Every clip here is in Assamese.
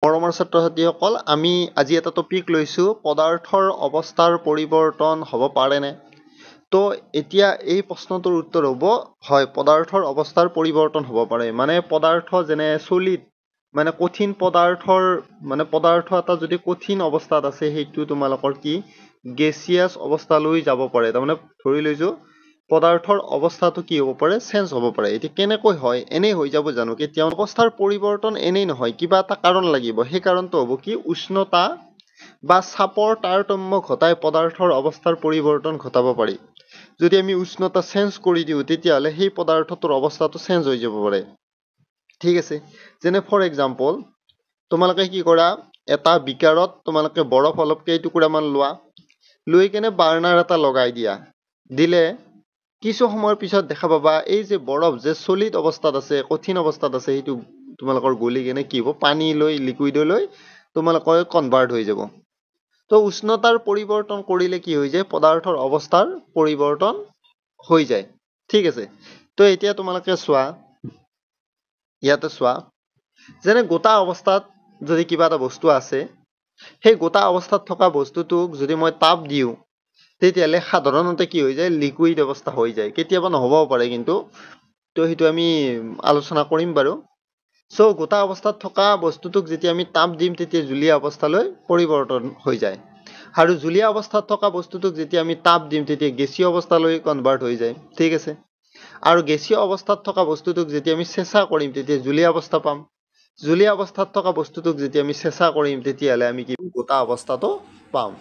মৰমৰ ছাত্ৰ-ছাত্ৰীসকল, আমি আজি এটা টপিক লৈছোঁ, পদাৰ্থৰ অৱস্থাৰ পৰিৱৰ্তন হ'ব পাৰেনে? তো এতিয়া এই প্ৰশ্নটোৰ উত্তৰ হ'ব হয়, পদাৰ্থৰ অৱস্থাৰ পৰিৱৰ্তন হ'ব পাৰে। মানে পদাৰ্থ যেনে চলিড, মানে কঠিন পদাৰ্থৰ পদাৰ্থ এটা যদি কঠিন অৱস্থাত আছে, সেইটো তোমালোকৰ কি গেছিয়াছ অৱস্থালৈ যাব পাৰে। তাৰমানে ধৰি লৈছোঁ পদাৰ্থৰ অৱস্থাটো কি হ'ব পাৰে, চেঞ্জ হ'ব পাৰে। এতিয়া কেনেকৈ হয়, এনেই হৈ যাব জানো? কেতিয়াও অৱস্থাৰ পৰিৱৰ্তন এনেই নহয়, কিবা এটা কাৰণ লাগিব। সেই কাৰণটো হ'ব কি উষ্ণতা বা চাপৰ তাৰতম্য ঘটাই পদাৰ্থৰ অৱস্থাৰ পৰিৱৰ্তন ঘটাব পাৰি। যদি আমি উষ্ণতা চেঞ্জ কৰি দিওঁ, তেতিয়াহ'লে সেই পদাৰ্থটোৰ অৱস্থাটো চেঞ্জ হৈ যাব পাৰে। ঠিক আছে, যেনে ফৰ এক্সাম্পল, তোমালোকে কি কৰা, এটা বিকাৰত তোমালোকে বৰফ অলপ কেইটুকুৰামান লোৱা, লৈ কেনে বাৰ্ণাৰ এটা লগাই দিয়া। দিলে কিছু সময়ৰ পিছত দেখা পাবা এই যে বৰফ যে চলিড অৱস্থাত আছে, কঠিন অৱস্থাত আছে, সেইটো তোমালোকৰ গলি কেনে কি হ'ব, পানী লৈ লিকুইডলৈ তোমালোকৰ কনভাৰ্ট হৈ যাব। তো উষ্ণতাৰ পৰিৱৰ্তন কৰিলে কি হৈ যায়, পদাৰ্থৰ অৱস্থাৰ পৰিৱৰ্তন হৈ যায়। ঠিক আছে, তো এতিয়া তোমালোকে চোৱা, ইয়াতে চোৱা, যেনে গোটা অৱস্থাত যদি কিবা এটা বস্তু আছে, সেই গোটা অৱস্থাত থকা বস্তুটোক যদি মই তাপ দিওঁ, তেতিয়াহ'লে সাধাৰণতে কি হৈ যায়, লিকুইড অৱস্থা হৈ যায়। কেতিয়াবা নহ'বও পাৰে কিন্তু, তো সেইটো আমি আলোচনা কৰিম বাৰু। চ' গোটা অৱস্থাত থকা বস্তুটোক যেতিয়া আমি তাপ দিম, তেতিয়া জুলীয়া অৱস্থালৈ পৰিৱৰ্তন হৈ যায়। আৰু জুলীয়া অৱস্থাত থকা বস্তুটোক যেতিয়া আমি তাপ দিম, তেতিয়া গেছীয় অৱস্থালৈ কনভাৰ্ট হৈ যায়। ঠিক আছে, আৰু গেছীয় অৱস্থাত থকা বস্তুটোক যেতিয়া আমি চেঁচা কৰিম, তেতিয়া জুলীয়া অৱস্থা পাম। জুলীয়া অৱস্থাত থকা বস্তুটোক যেতিয়া আমি চেঁচা কৰিম, তেতিয়াহ'লে আমি কি গোটা অৱস্থাটো পাম।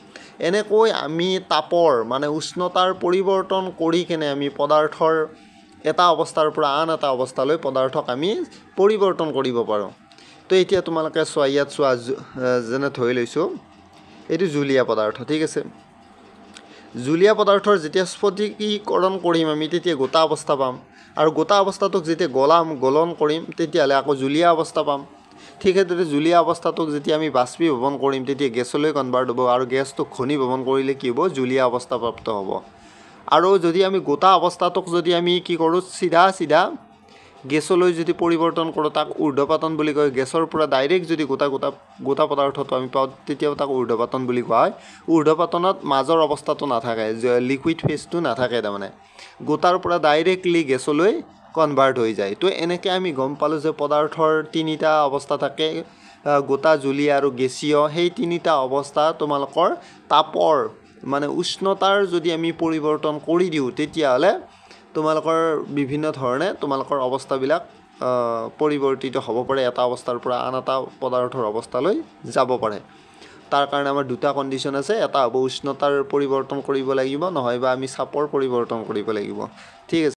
এনেকৈ আমি তাপৰ উষ্ণতাৰ পৰিৱৰ্তন কৰি কেনে আমি পদাৰ্থৰ এটা অৱস্থাৰ পৰা আন এটা অৱস্থালৈ পদাৰ্থক আমি পৰিৱৰ্তন কৰিব পাৰোঁ। তো এতিয়া তোমালোকে চোৱা, ইয়াত চোৱা, যেনে ধৰি লৈছোঁ এইটো জুলীয়া পদাৰ্থ। ঠিক আছে, জুলীয়া পদাৰ্থৰ যেতিয়া স্ফটিকীকৰণ কৰিম আমি, তেতিয়া গোটা অৱস্থা পাম। আৰু গোটা অৱস্থাটোক যেতিয়া গলন কৰিম, তেতিয়াহ'লে আকৌ জুলীয়া অৱস্থা পাম। ঠিক সেইদৰে জুলীয়া অৱস্থাটোক যেতিয়া আমি বাষ্পীভৱন কৰিম, তেতিয়া গেছলৈ কনভাৰ্ট হ'ব, আৰু গেছটোক ঘনীভৱন কৰিলে কি হ'ব, জুলীয়া অৱস্থা প্ৰাপ্ত হ'ব। আৰু যদি আমি গোটা অৱস্থাটোক যদি আমি কি কৰোঁ, চিধা গেছলৈ যদি পৰিৱৰ্তন কৰোঁ, তাক ঊৰ্ধ্বপাতন বুলি কয়। গেছৰ পৰা ডাইৰেক্ট যদি গোটা পদাৰ্থটো আমি পাওঁ, তেতিয়াও তাক ঊৰ্ধ্বপাতন বুলি কোৱা হয়। ঊৰ্ধ্বপাতনত মাজৰ অৱস্থাটো নাথাকে, লিকুইড ফেজটো নাথাকে, তাৰমানে গোটাৰ পৰা ডাইৰেক্টলি গেছলৈ কনভাৰ্ট হৈ যায়। তো এনেকৈ আমি গম পালোঁ যে পদাৰ্থৰ তিনিটা অৱস্থা থাকে, গোটা, জুলীয়া আৰু গেছীয়। সেই তিনিটা অৱস্থা তোমালোকৰ তাপৰ উষ্ণতাৰ যদি আমি পৰিৱৰ্তন কৰি দিওঁ, তেতিয়াহ'লে তোমালোকৰ বিভিন্ন ধৰণে তোমালোকৰ অৱস্থাবিলাক পৰিৱৰ্তিত হ'ব পাৰে, এটা অৱস্থাৰ পৰা আন এটা পদাৰ্থৰ অৱস্থালৈ যাব পাৰে। তাৰ কাৰণে আমাৰ দুটা কণ্ডিশ্যন আছে, এটা হ'ব উষ্ণতাৰ পৰিৱৰ্তন কৰিব লাগিব, নহয় বা আমি চাপৰ পৰিৱৰ্তন কৰিব লাগিব। ঠিক আছে।